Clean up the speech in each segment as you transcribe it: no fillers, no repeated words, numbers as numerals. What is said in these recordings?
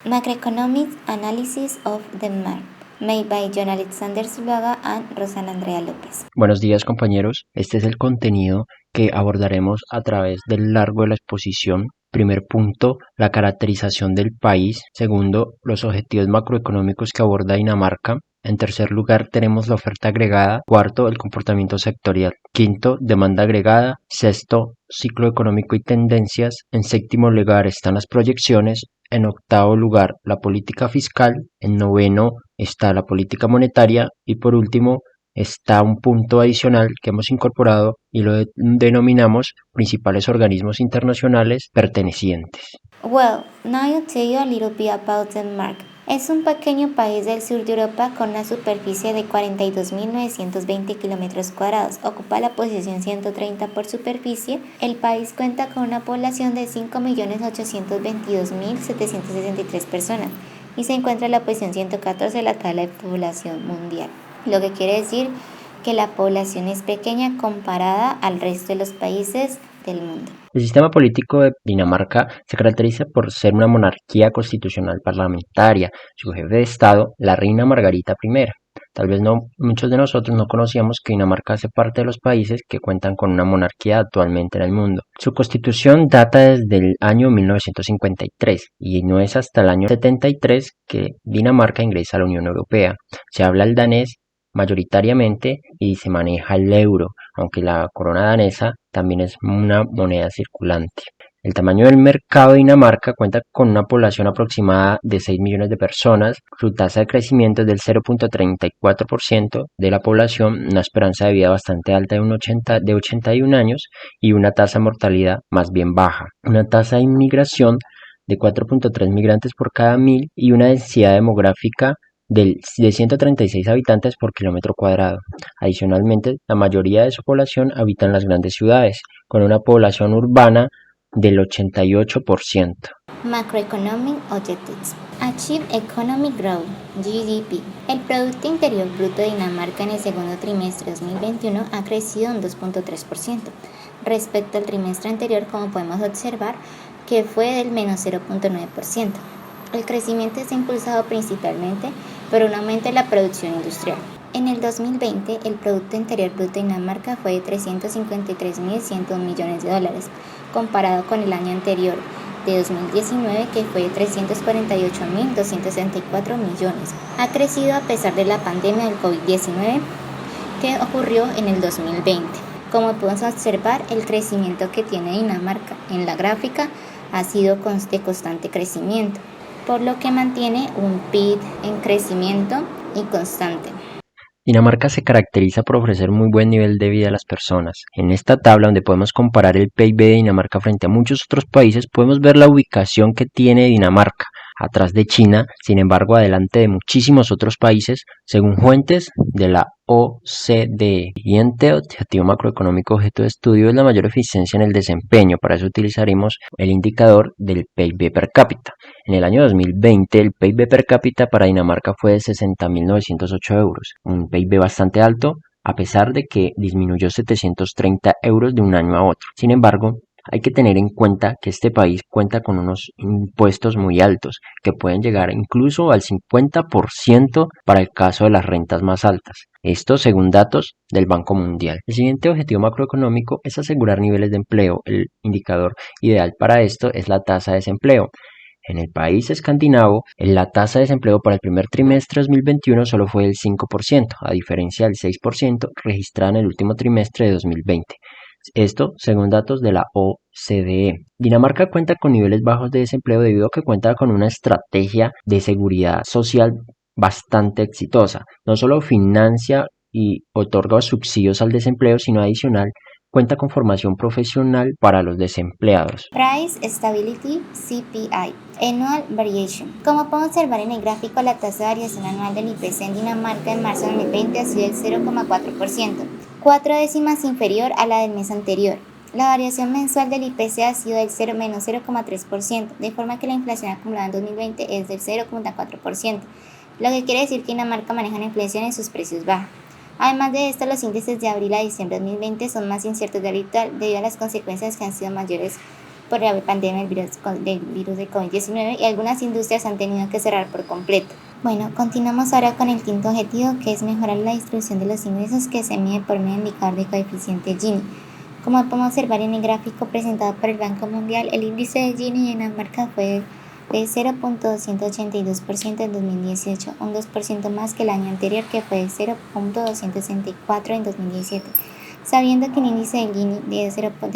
Macroeconomic Analysis of Denmark, made by John Alexander Zuluaga and Rosana Andrea López. Buenos días, compañeros. Este es el contenido que abordaremos a través del largo de la exposición. Primer punto, la caracterización del país. Segundo, los objetivos macroeconómicos que aborda Dinamarca. En tercer lugar, tenemos la oferta agregada. Cuarto, el comportamiento sectorial. Quinto, demanda agregada. Sexto, ciclo económico y tendencias. En séptimo lugar están las proyecciones. En octavo lugar, la política fiscal. En noveno está la política monetaria. Y por último, está un punto adicional que hemos incorporado y lo denominamos principales organismos internacionales pertenecientes. Well, now I'll tell you a little bit about Denmark. Es un pequeño país del sur de Europa con una superficie de 42.920 kilómetros cuadrados. Ocupa la posición 130 por superficie. El país cuenta con una población de 5.822.763 personas y se encuentra en la posición 114 de la tabla de población mundial, lo que quiere decir que la población es pequeña comparada al resto de los países del mundo. El sistema político de Dinamarca se caracteriza por ser una monarquía constitucional parlamentaria. Su jefe de Estado, la reina Margarita I. Tal vez muchos de nosotros no conocíamos que Dinamarca hace parte de los países que cuentan con una monarquía actualmente en el mundo. Su constitución data desde el año 1953 y no es hasta el año 73 que Dinamarca ingresa a la Unión Europea. Se habla el danés mayoritariamente y se maneja el euro, aunque la corona danesa también es una moneda circulante. El tamaño del mercado de Dinamarca cuenta con una población aproximada de 6 millones de personas. Su tasa de crecimiento es del 0.34% de la población, una esperanza de vida bastante alta de 81 años y una tasa de mortalidad más bien baja. Una tasa de inmigración de 4.3 migrantes por cada 1000 y una densidad demográfica de 136 habitantes por kilómetro cuadrado. Adicionalmente, la mayoría de su población habita en las grandes ciudades, con una población urbana del 88%. Macroeconomic Objectives. Achieve Economic Growth, GDP. El Producto Interior Bruto de Dinamarca en el segundo trimestre de 2021 ha crecido un 2.3%. Respecto al trimestre anterior, como podemos observar, que fue del menos 0.9%. El crecimiento está impulsado principalmente por un aumento en la producción industrial. En el 2020, el Producto Interior Bruto de Dinamarca fue de 353.100 millones de dólares, comparado con el año anterior de 2019, que fue de 348.264 millones. Ha crecido a pesar de la pandemia del COVID-19 que ocurrió en el 2020. Como podemos observar, el crecimiento que tiene Dinamarca en la gráfica ha sido de constante crecimiento, por lo que mantiene un PIB en crecimiento y constante. Dinamarca se caracteriza por ofrecer muy buen nivel de vida a las personas. En esta tabla, donde podemos comparar el PIB de Dinamarca frente a muchos otros países, podemos ver la ubicación que tiene Dinamarca, atrás de China, sin embargo adelante de muchísimos otros países, según fuentes de la OCDE. El siguiente objetivo macroeconómico objeto de estudio es la mayor eficiencia en el desempeño. Para eso utilizaremos el indicador del PIB per cápita. En el año 2020, el PIB per cápita para Dinamarca fue de 60.908 euros, un PIB bastante alto, a pesar de que disminuyó 730 euros de un año a otro. Sin embargo, hay que tener en cuenta que este país cuenta con unos impuestos muy altos, que pueden llegar incluso al 50% para el caso de las rentas más altas. Esto según datos del Banco Mundial. El siguiente objetivo macroeconómico es asegurar niveles de empleo. El indicador ideal para esto es la tasa de desempleo. En el país escandinavo, la tasa de desempleo para el primer trimestre de 2021 solo fue del 5%, a diferencia del 6% registrado en el último trimestre de 2020. Esto según datos de la OCDE. Dinamarca cuenta con niveles bajos de desempleo debido a que cuenta con una estrategia de seguridad social bastante exitosa. No solo financia y otorga subsidios al desempleo, sino adicional cuenta con formación profesional para los desempleados. Price Stability CPI, Annual Variation. Como podemos observar en el gráfico, la tasa de variación anual del IPC en Dinamarca en marzo de 2020 ha sido del 0,4%, 4 décimas inferior a la del mes anterior. La variación mensual del IPC ha sido del menos 0,3%, de forma que la inflación acumulada en 2020 es del 0,4%, lo que quiere decir que Dinamarca maneja una inflación en sus precios baja. Además de esto, los índices de abril a diciembre de 2020 son más inciertos de habitual debido a las consecuencias que han sido mayores por la pandemia del virus de COVID-19 y algunas industrias han tenido que cerrar por completo. Bueno, continuamos ahora con el quinto objetivo, que es mejorar la distribución de los ingresos, que se mide por medio del indicador de coeficiente Gini. Como podemos observar en el gráfico presentado por el Banco Mundial, el índice de Gini de Dinamarca fue de 0.282% en 2018, un 2% más que el año anterior, que fue de 0.264 en 2017. Sabiendo que un índice de Gini de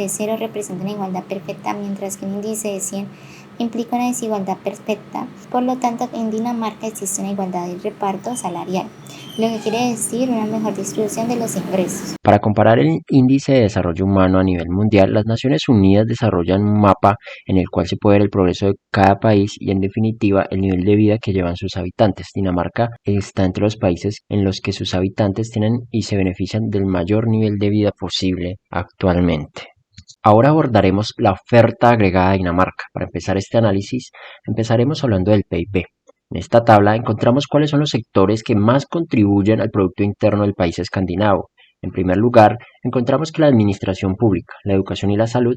0 representa una igualdad perfecta, mientras que un índice de 100 implica una desigualdad perfecta, por lo tanto en Dinamarca existe una igualdad de reparto salarial, lo que quiere decir una mejor distribución de los ingresos. Para comparar el índice de desarrollo humano a nivel mundial, las Naciones Unidas desarrollan un mapa en el cual se puede ver el progreso de cada país y, en definitiva, el nivel de vida que llevan sus habitantes. Dinamarca está entre los países en los que sus habitantes tienen y se benefician del mayor nivel de vida posible actualmente. Ahora abordaremos la oferta agregada de Dinamarca. Para empezar este análisis, empezaremos hablando del PIB. En esta tabla encontramos cuáles son los sectores que más contribuyen al Producto Interno del país escandinavo. En primer lugar, encontramos que la administración pública, la educación y la salud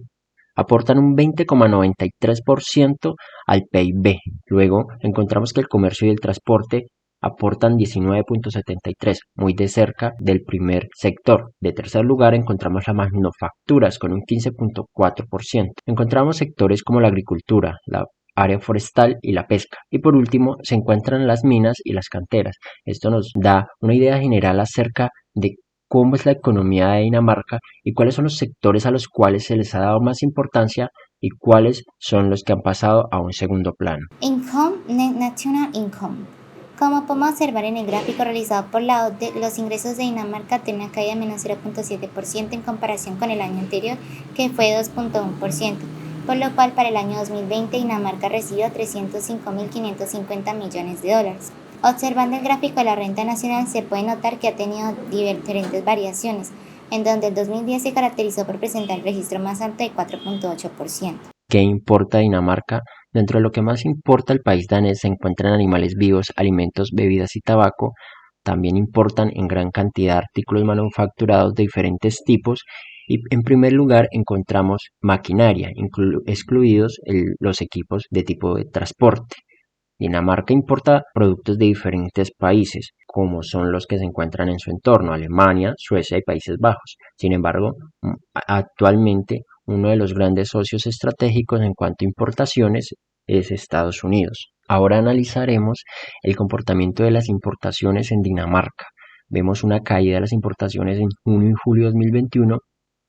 aportan un 20,93% al PIB. Luego, encontramos que el comercio y el transporte aportan 19,73, muy de cerca del primer sector. De tercer lugar, encontramos las manufacturas con un 15,4%. Encontramos sectores como la agricultura, la área forestal y la pesca. Y por último, se encuentran las minas y las canteras. Esto nos da una idea general acerca de cómo es la economía de Dinamarca y cuáles son los sectores a los cuales se les ha dado más importancia y cuáles son los que han pasado a un segundo plano. Net National Income. Como podemos observar en el gráfico realizado por la OCDE, los ingresos de Dinamarca tienen una caída de menos 0,7% en comparación con el año anterior, que fue 2,1%, por lo cual para el año 2020 Dinamarca recibió 305.550 millones de dólares. Observando el gráfico de la renta nacional, se puede notar que ha tenido diferentes variaciones, en donde el 2010 se caracterizó por presentar el registro más alto de 4,8%. ¿Qué importa Dinamarca? Dentro de lo que más importa al país danés se encuentran animales vivos, alimentos, bebidas y tabaco. También importan en gran cantidad artículos manufacturados de diferentes tipos. Y en primer lugar encontramos maquinaria, excluidos los equipos de tipo de transporte. Dinamarca importa productos de diferentes países, como son los que se encuentran en su entorno, Alemania, Suecia y Países Bajos. Sin embargo, actualmente uno de los grandes socios estratégicos en cuanto a importaciones es Estados Unidos. Ahora analizaremos el comportamiento de las importaciones en Dinamarca. Vemos una caída de las importaciones en junio y julio de 2021.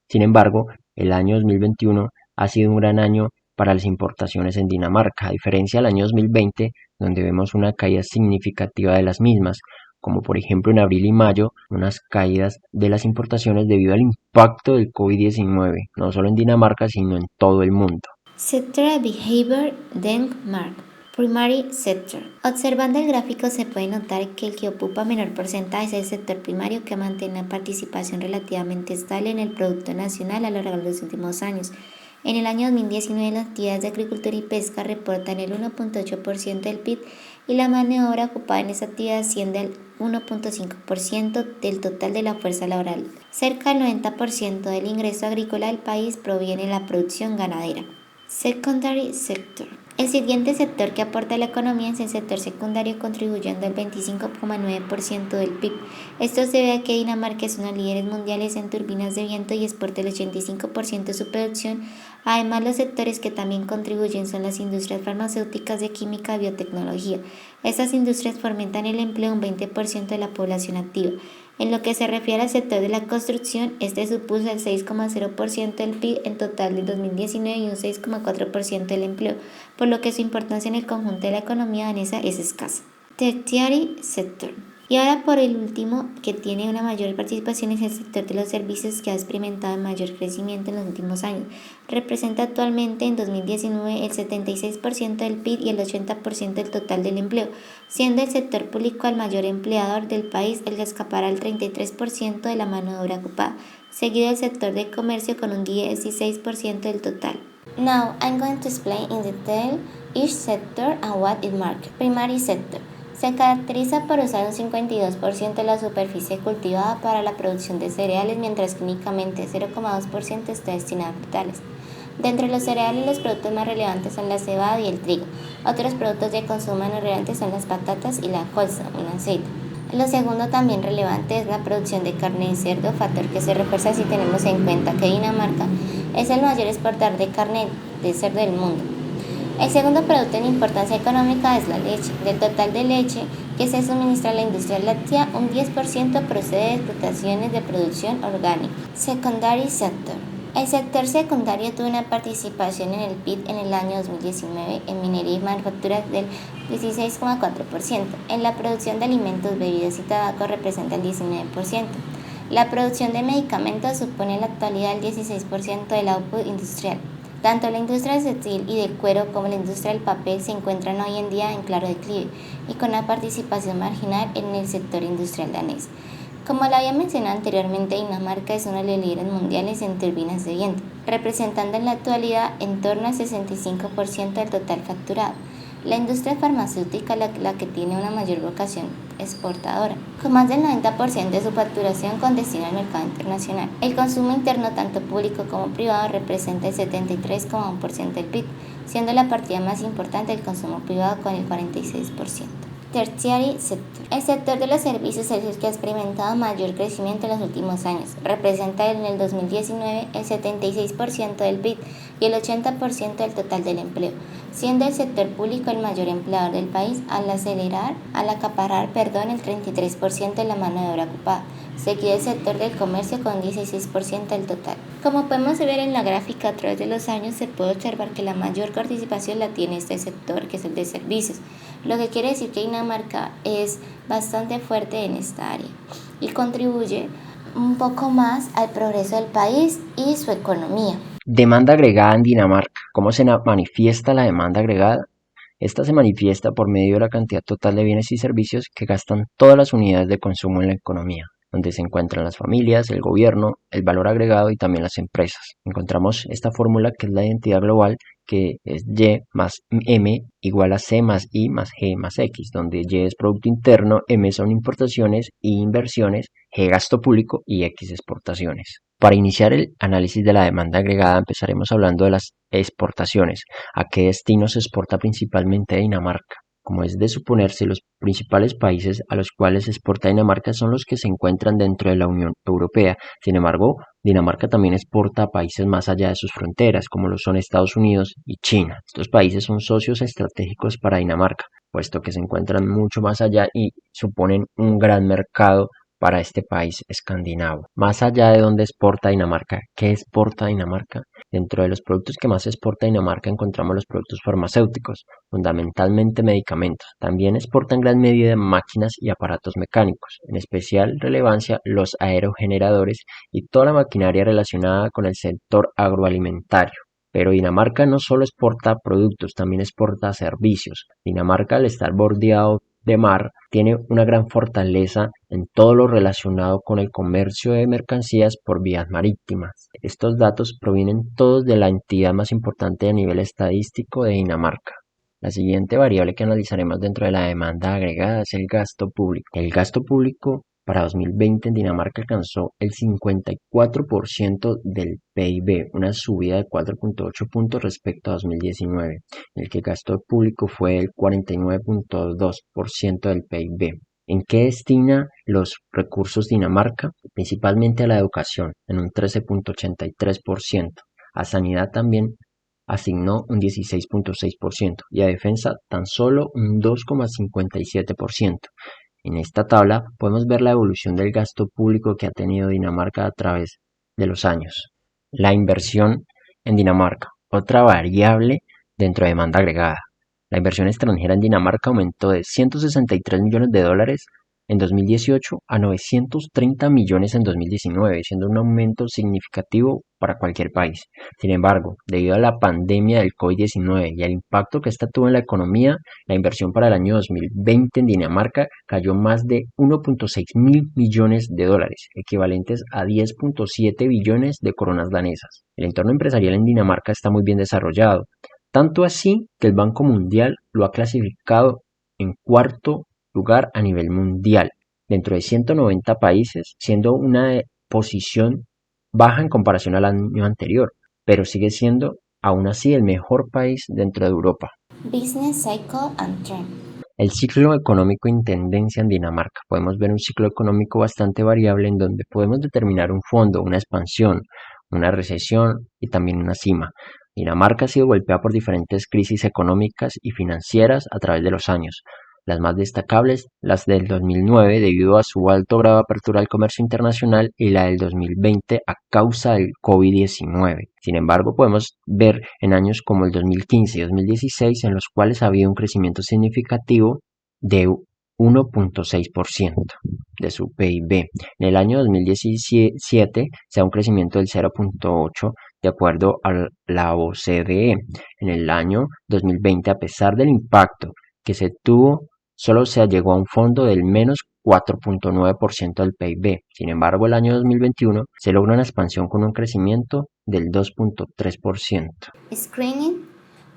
Sin embargo, el año 2021 ha sido un gran año para las importaciones en Dinamarca, a diferencia del año 2020, donde vemos una caída significativa de las mismas, como por ejemplo en abril y mayo, unas caídas de las importaciones debido al impacto del COVID-19, no solo en Dinamarca, sino en todo el mundo. Sectoral Behavior Denmark. Primary Sector. Observando el gráfico se puede notar que el que ocupa menor porcentaje es el sector primario, que mantiene una participación relativamente estable en el Producto Nacional a lo largo de los últimos años. En el año 2019 las actividades de agricultura y pesca reportan el 1,8% del PIB y la mano de obra ocupada en esa actividad asciende al 1,5% del total de la fuerza laboral. Cerca del 90% del ingreso agrícola del país proviene de la producción ganadera. Secondary Sector. El siguiente sector que aporta a la economía es el sector secundario, contribuyendo al 25,9% del PIB. Esto se debe a que Dinamarca es uno de los líderes mundiales en turbinas de viento y exporta el 85% de su producción. Además, los sectores que también contribuyen son las industrias farmacéuticas, de química y biotecnología. Estas industrias fomentan el empleo de un 20% de la población activa. En lo que se refiere al sector de la construcción, este supuso el 6,0% del PIB en total del 2019 y un 6,4% del empleo, por lo que su importancia en el conjunto de la economía danesa es escasa. Tertiary Sector. Y ahora por el último, que tiene una mayor participación, es el sector de los servicios, que ha experimentado mayor crecimiento en los últimos años. Representa actualmente en 2019 el 76% del PIB y el 80% del total del empleo, siendo el sector público el mayor empleador del país, el que escapará al 33% de la mano de obra ocupada, seguido del sector de comercio con un 16% del total. Now I'm going to explain in detail each sector and what it marks. Primary Sector. Se caracteriza por usar un 52% de la superficie cultivada para la producción de cereales, mientras que únicamente 0,2% está destinado a frutales. De entre los cereales, los productos más relevantes son la cebada y el trigo. Otros productos de consumo menos relevantes son las patatas y la colza, un aceite. Lo segundo también relevante es la producción de carne de cerdo, factor que se refuerza si tenemos en cuenta que Dinamarca es el mayor exportador de carne de cerdo del mundo. El segundo producto en importancia económica es la leche. Del total de leche que se suministra a la industria láctea, un 10% procede de explotaciones de producción orgánica. Secondary sector. El sector secundario tuvo una participación en el PIB en el año 2019 en minería y manufacturas del 16,4%. En la producción de alimentos, bebidas y tabaco representa el 19%. La producción de medicamentos supone en la actualidad el 16% del output industrial. Tanto la industria textil y de cuero como la industria del papel se encuentran hoy en día en claro declive y con una participación marginal en el sector industrial danés. Como lo había mencionado anteriormente, Dinamarca es uno de los líderes mundiales en turbinas de viento, representando en la actualidad en torno al 65% del total facturado. La industria farmacéutica es la que tiene una mayor vocación exportadora, con más del 90% de su facturación con destino al mercado internacional. El consumo interno, tanto público como privado, representa el 73,1% del PIB, siendo la partida más importante el consumo privado con el 46%. Tertiary sector. El sector de los servicios es el que ha experimentado mayor crecimiento en los últimos años. Representa en el 2019 el 76% del PIB y el 80% del total del empleo, siendo el sector público el mayor empleador del país al acaparar el 33% de la mano de obra ocupada, seguido el sector del comercio con 16% del total. Como podemos ver en la gráfica, a través de los años se puede observar que la mayor participación la tiene este sector, que es el de servicios, lo que quiere decir que Dinamarca es bastante fuerte en esta área y contribuye un poco más al progreso del país y su economía. Demanda agregada en Dinamarca. ¿Cómo se manifiesta la demanda agregada? Esta se manifiesta por medio de la cantidad total de bienes y servicios que gastan todas las unidades de consumo en la economía, donde se encuentran las familias, el gobierno, el valor agregado y también las empresas. Encontramos esta fórmula que es la identidad global, que es Y más M igual a C más I más G más X, donde Y es Producto Interno, M son importaciones, I inversiones, G gasto público y X exportaciones. Para iniciar el análisis de la demanda agregada empezaremos hablando de las exportaciones. ¿A qué destino se exporta principalmente Dinamarca? Como es de suponerse, los principales países a los cuales exporta Dinamarca son los que se encuentran dentro de la Unión Europea. Sin embargo, Dinamarca también exporta a países más allá de sus fronteras, como lo son Estados Unidos y China. Estos países son socios estratégicos para Dinamarca, puesto que se encuentran mucho más allá y suponen un gran mercado para este país escandinavo. Más allá de donde exporta Dinamarca, ¿qué exporta Dinamarca? Dentro de los productos que más exporta Dinamarca encontramos los productos farmacéuticos, fundamentalmente medicamentos. También exporta en gran medida máquinas y aparatos mecánicos, en especial relevancia los aerogeneradores y toda la maquinaria relacionada con el sector agroalimentario. Pero Dinamarca no solo exporta productos, también exporta servicios. Dinamarca, al estar bordeado de mar, tiene una gran fortaleza en todo lo relacionado con el comercio de mercancías por vías marítimas. Estos datos provienen todos de la entidad más importante a nivel estadístico de Dinamarca. La siguiente variable que analizaremos dentro de la demanda agregada es el gasto público. El gasto público para 2020 en Dinamarca alcanzó el 54% del PIB, una subida de 4,8 puntos respecto a 2019, en el que el gasto público fue el 49,2% del PIB. ¿En qué destina los recursos Dinamarca? Principalmente a la educación, en un 13,83%, a sanidad también asignó un 16,6% y a defensa tan solo un 2,57%. En esta tabla podemos ver la evolución del gasto público que ha tenido Dinamarca a través de los años. La inversión en Dinamarca, otra variable dentro de demanda agregada. La inversión extranjera en Dinamarca aumentó de 163 millones de dólares en 2018 a 930 millones en 2019, siendo un aumento significativo para cualquier país. Sin embargo, debido a la pandemia del COVID-19 y al impacto que esta tuvo en la economía, la inversión para el año 2020 en Dinamarca cayó más de 1,6 mil millones de dólares, equivalentes a 10,7 billones de coronas danesas. El entorno empresarial en Dinamarca está muy bien desarrollado, tanto así que el Banco Mundial lo ha clasificado en cuarto lugar a nivel mundial, dentro de 190 países, siendo una posición baja en comparación al año anterior, pero sigue siendo aún así el mejor país dentro de Europa. Business Cycle and Trend. El ciclo económico en tendencia en Dinamarca. Podemos ver un ciclo económico bastante variable en donde podemos determinar un fondo, una expansión, una recesión y también una cima. Dinamarca ha sido golpeada por diferentes crisis económicas y financieras a través de los años. Las más destacables, las del 2009 debido a su alto grado de apertura al comercio internacional y la del 2020 a causa del COVID-19. Sin embargo, podemos ver en años como el 2015 y 2016 en los cuales ha habido un crecimiento significativo de 1.6% de su PIB. En el año 2017 se da un crecimiento del 0.8% de acuerdo a la OCDE. En el año 2020, a pesar del impacto que se tuvo, solo se llegó a un fondo del menos 4.9% del PIB. Sin embargo, el año 2021 se logra una expansión con un crecimiento del 2.3%. Screening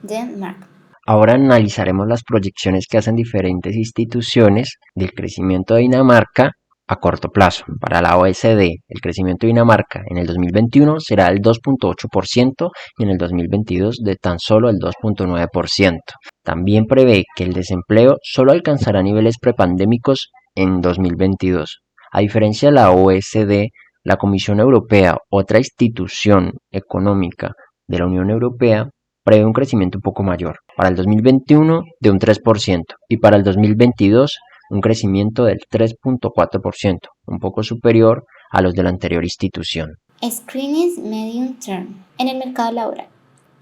Denmark. Ahora analizaremos las proyecciones que hacen diferentes instituciones del crecimiento de Dinamarca a corto plazo. Para la OECD, el crecimiento de Dinamarca en el 2021 será del 2.8% y en el 2022 de tan solo el 2.9%. También prevé que el desempleo solo alcanzará niveles prepandémicos en 2022. A diferencia de la OECD, la Comisión Europea, otra institución económica de la Unión Europea, prevé un crecimiento un poco mayor. Para el 2021 de un 3% y para el 2022 un crecimiento del 3.4%, un poco superior a los de la anterior institución. Screening Medium Term. En el mercado laboral.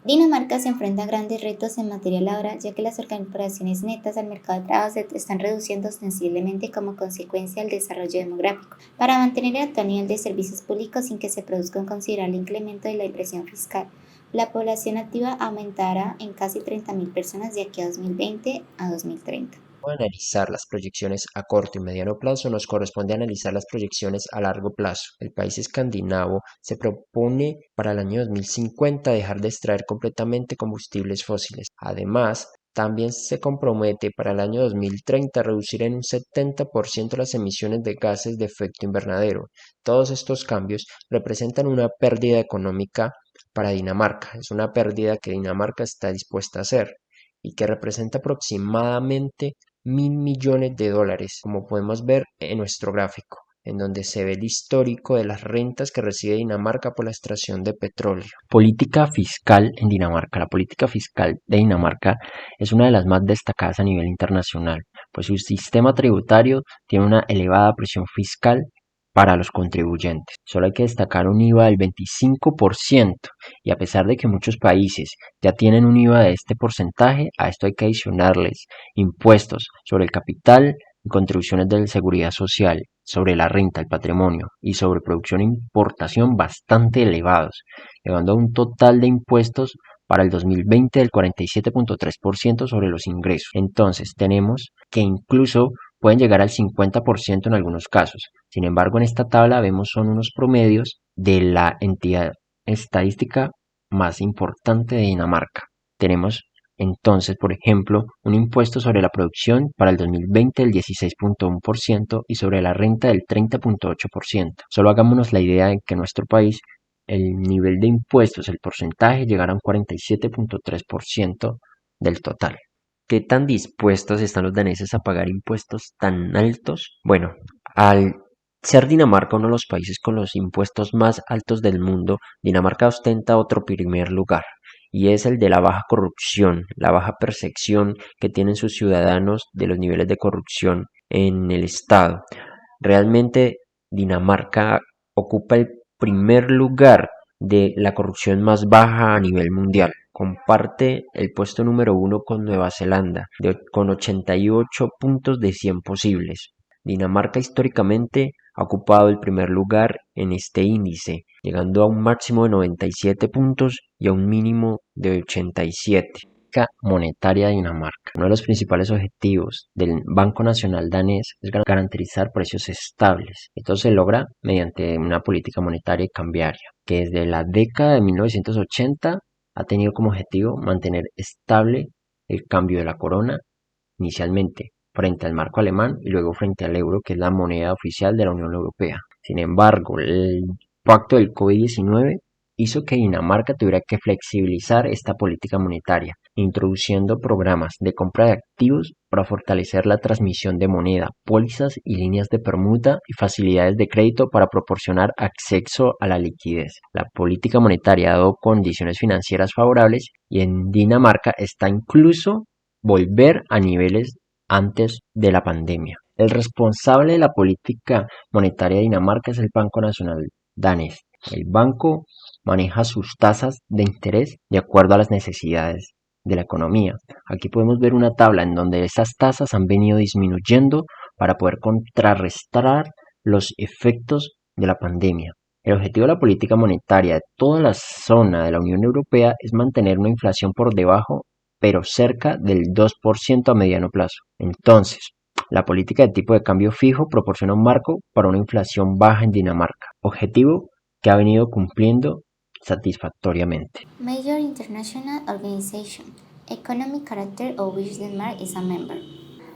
Dinamarca se enfrenta a grandes retos en materia laboral, ya que las incorporaciones netas al mercado de trabajo se están reduciendo ostensiblemente como consecuencia del desarrollo demográfico. Para mantener el actual nivel de servicios públicos sin que se produzca un considerable incremento de la presión fiscal, la población activa aumentará en casi 30.000 personas de aquí a 2020 a 2030. Analizar las proyecciones a corto y mediano plazo, nos corresponde analizar las proyecciones a largo plazo. El país escandinavo se propone para el año 2050 dejar de extraer completamente combustibles fósiles. Además, también se compromete para el año 2030 a reducir en un 70% las emisiones de gases de efecto invernadero. Todos estos cambios representan una pérdida económica para Dinamarca. Es una pérdida que Dinamarca está dispuesta a hacer y que representa aproximadamente 1.000 millones de dólares, como podemos ver en nuestro gráfico, en donde se ve el histórico de las rentas que recibe Dinamarca por la extracción de petróleo. Política fiscal en Dinamarca. La política fiscal de Dinamarca es una de las más destacadas a nivel internacional, pues su sistema tributario tiene una elevada presión fiscal para los contribuyentes. Solo hay que destacar un IVA del 25% y a pesar de que muchos países ya tienen un IVA de este porcentaje, a esto hay que adicionarles impuestos sobre el capital y contribuciones de la seguridad social, sobre la renta, el patrimonio y sobre producción e importación bastante elevados, llegando a un total de impuestos para el 2020 del 47.3% sobre los ingresos. Entonces tenemos que incluso pueden llegar al 50% en algunos casos. Sin embargo, en esta tabla vemos son unos promedios de la entidad estadística más importante de Dinamarca. Tenemos entonces, por ejemplo, un impuesto sobre la producción para el 2020 del 16.1% y sobre la renta del 30.8%. Solo hagámonos la idea de que en nuestro país el nivel de impuestos, el porcentaje, llegará a un 47.3% del total. ¿Qué tan dispuestos están los daneses a pagar impuestos tan altos? Bueno, al ser Dinamarca uno de los países con los impuestos más altos del mundo, Dinamarca ostenta otro primer lugar, y es el de la baja corrupción, la baja percepción que tienen sus ciudadanos de los niveles de corrupción en el Estado. Realmente Dinamarca ocupa el primer lugar de la corrupción más baja a nivel mundial. Comparte el puesto número 1 con Nueva Zelanda, con 88 puntos de 100 posibles. Dinamarca históricamente ha ocupado el primer lugar en este índice, llegando a un máximo de 97 puntos y a un mínimo de 87. Monetaria de Dinamarca. Uno de los principales objetivos del Banco Nacional danés es garantizar precios estables. Esto se logra mediante una política monetaria y cambiaria, que desde la década de 1980 ha tenido como objetivo mantener estable el cambio de la corona, inicialmente frente al marco alemán y luego frente al euro, que es la moneda oficial de la Unión Europea. Sin embargo, el impacto del COVID-19 hizo que Dinamarca tuviera que flexibilizar esta política monetaria, introduciendo programas de compra de activos para fortalecer la transmisión de moneda, pólizas y líneas de permuta y facilidades de crédito para proporcionar acceso a la liquidez. La política monetaria ha dado condiciones financieras favorables y en Dinamarca está incluso volver a niveles antes de la pandemia. El responsable de la política monetaria de Dinamarca es el Banco Nacional danés. El banco maneja sus tasas de interés de acuerdo a las necesidades de la economía. Aquí podemos ver una tabla en donde esas tasas han venido disminuyendo para poder contrarrestar los efectos de la pandemia. El objetivo de la política monetaria de toda la zona de la Unión Europea es mantener una inflación por debajo, pero cerca del 2% a mediano plazo. Entonces, la política de tipo de cambio fijo proporciona un marco para una inflación baja en Dinamarca, objetivo que ha venido cumpliendo satisfactoriamente. Major international organization, economic character of which Denmark is a member.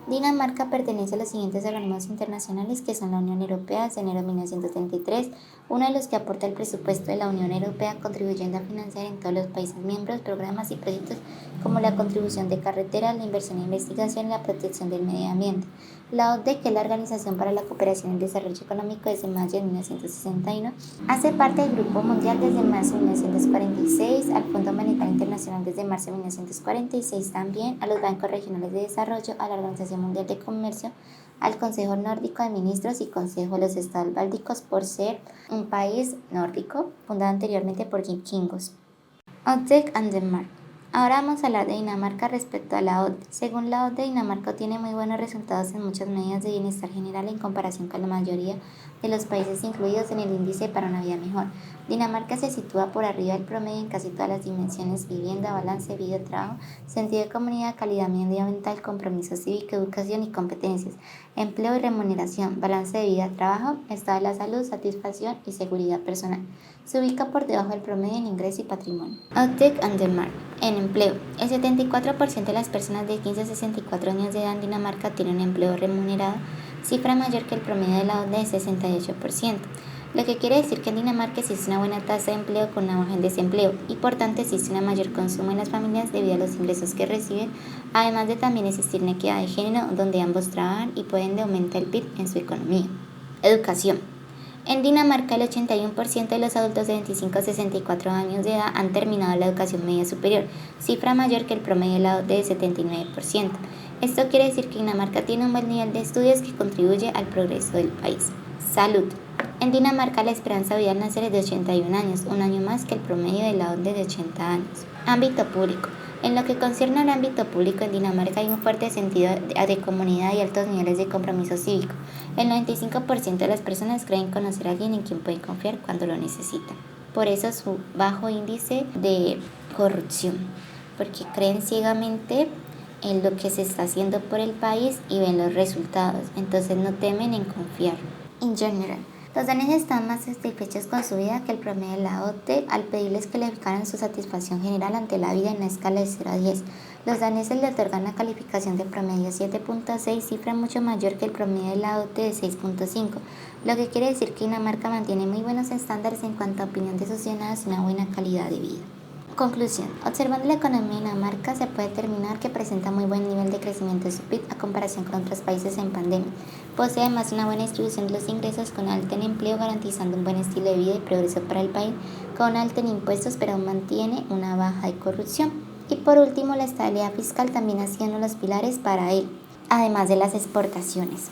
Dinamarca pertenece a los siguientes organismos internacionales que son la Unión Europea desde enero de 1933, uno de los que aporta el presupuesto de la Unión Europea contribuyendo a financiar en todos los países miembros programas y proyectos como la contribución de carreteras, la inversión en investigación y la protección del medio ambiente. La OCDE, que es la Organización para la Cooperación y el Desarrollo Económico desde mayo de 1961, hace parte del Grupo Mundial desde marzo de 1946, al Fondo Monetario Internacional desde marzo de 1946 también, a los bancos regionales de desarrollo, a la Organización Mundial de Comercio, al Consejo Nórdico de Ministros y Consejo de los Estados Bálticos por ser un país nórdico fundado anteriormente por vikingos. OCDE and Denmark. Ahora vamos a hablar de Dinamarca respecto a la OCDE. Según la OCDE, Dinamarca tiene muy buenos resultados en muchas medidas de bienestar general en comparación con la mayoría de los países incluidos en el índice para una vida mejor. Dinamarca se sitúa por arriba del promedio en casi todas las dimensiones: vivienda, balance, vida, trabajo, sentido de comunidad, calidad medioambiental, compromiso cívico, educación y competencias, empleo y remuneración, balance de vida, trabajo, estado de la salud, satisfacción y seguridad personal. Se ubica por debajo del promedio en ingreso y patrimonio. OCDE and Denmark. En empleo, el 74% de las personas de 15 a 64 años de edad en Dinamarca tienen un empleo remunerado, cifra mayor que el promedio de la OCDE de 68%, lo que quiere decir que en Dinamarca existe una buena tasa de empleo con una baja en desempleo y por tanto existe un mayor consumo en las familias debido a los ingresos que reciben, además de también existir una equidad de género donde ambos trabajan y pueden aumentar el PIB en su economía. Educación. En Dinamarca, el 81% de los adultos de 25 a 64 años de edad han terminado la educación media superior, cifra mayor que el promedio de la OCDE de 79%. Esto quiere decir que Dinamarca tiene un buen nivel de estudios que contribuye al progreso del país. Salud. En Dinamarca, la esperanza de vida al nacer es de 81 años, un año más que el promedio de la OCDE de 80 años. Ámbito público. En lo que concierne al ámbito público, en Dinamarca hay un fuerte sentido de comunidad y altos niveles de compromiso cívico. El 95% de las personas creen conocer a alguien en quien pueden confiar cuando lo necesitan. Por eso su bajo índice de corrupción, porque creen ciegamente en lo que se está haciendo por el país y ven los resultados, entonces no temen en confiar. In general, los daneses están más satisfechos con su vida que el promedio de la OCDE al pedirles que calificaran su satisfacción general ante la vida en una escala de 0 a 10. Los daneses le otorgan una calificación de promedio 7.6, cifra mucho mayor que el promedio de la OCDE de 6.5, lo que quiere decir que Dinamarca mantiene muy buenos estándares en cuanto a opinión de sus ciudadanos y una buena calidad de vida. Conclusión. Observando la economía de Dinamarca se puede determinar que presenta muy buen nivel de crecimiento de su PIB a comparación con otros países en pandemia. Posee además una buena distribución de los ingresos con alto en empleo, garantizando un buen estilo de vida y progreso para el país, con alto en impuestos pero aún mantiene una baja de corrupción. Y por último, la estabilidad fiscal también ha sido uno de los pilares para él, además de las exportaciones.